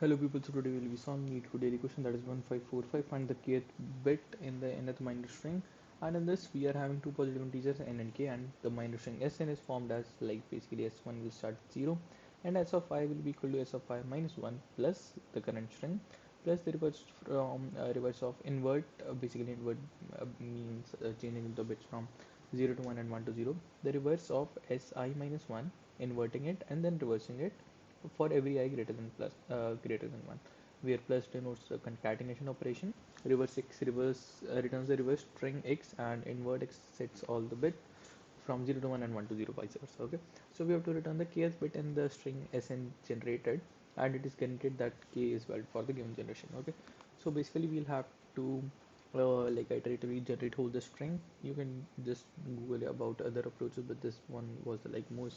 Hello people, so today we'll be solving LeetCode daily question, that is 1545. Find the kth bit in the nth binary string, and in this we are having two positive integers n and k, and the binary string Sn is formed as like basically S1 will start at 0 and S of I will be equal to S of I minus 1 plus the current string plus the reverse from reverse of invert, basically invert means changing the bits from 0 to 1 and 1 to 0, the reverse of Si minus 1, inverting it and then reversing it for every I greater than greater than 1, where plus denotes the concatenation operation. Reverse x returns the reverse string x, and invert x sets all the bit from 0 to 1 and 1 to 0 vice versa. Okay, so we have to return the kth bit in the string Sn generated, and it is guaranteed that k is valid for the given generation. Okay, so basically we'll have to like iteratively generate whole the string. You can just google about other approaches, but this one was the like most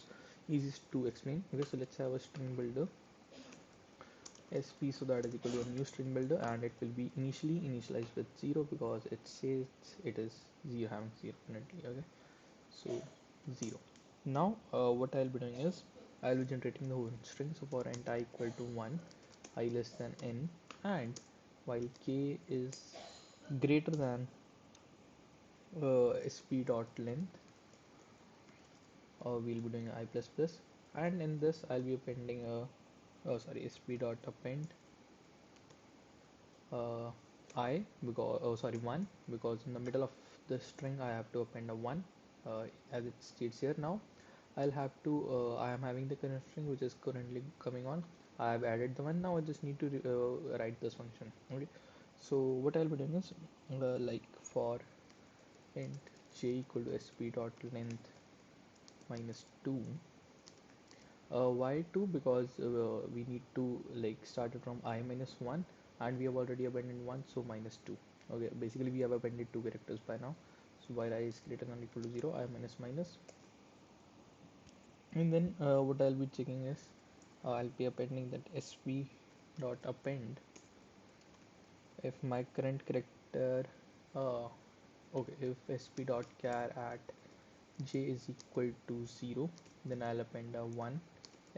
easiest to explain. Okay, so let's have a string builder sp, so that is equal to a new string builder, and it will be initially initialized with 0 because it says it is 0, having 0 currently. Okay, so 0. Now what I'll be doing is I'll be generating the whole string. So for int I equal to 1, I less than n, and while k is greater than sp dot length, we'll be doing I plus plus, and in this I'll be appending a sp dot append I, because 1, because in the middle of the string I have to append a 1, as it states here. Now I'll have to I am having the current string which is currently coming on. I have added the one. Now I just need to write this function. Okay, so what I'll be doing is like for int j equal to sp dot length minus 2. Why 2? Because we need to like start it from I minus 1, and we have already abandoned 1, so minus 2. Okay, basically we have abandoned 2 characters by now. So while I is greater than or equal to 0, I minus minus, and then what I'll be checking is I'll be appending that sp dot append if my current character uh, okay, if sp dot char at j is equal to 0, then I'll append a 1,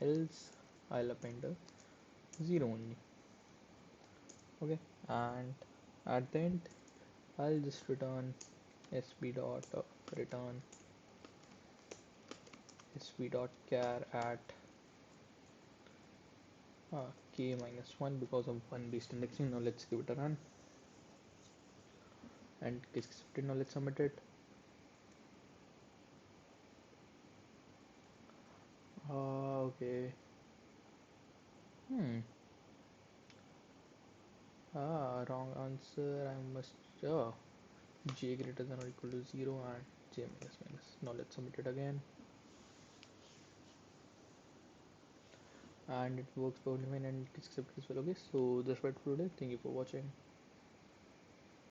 else I'll append a 0 only. Okay, and at the end I'll just return sp dot return sp dot char at k minus 1 because of 1 based indexing. Now let's give it a run, and it's accepted. Now let's submit it. Okay. Hmm. Wrong answer. I must j greater than or equal to 0 and j minus minus. Now let's submit it again, and it works perfectly fine and it's accepted as well. Okay, so that's right for today. Thank you for watching.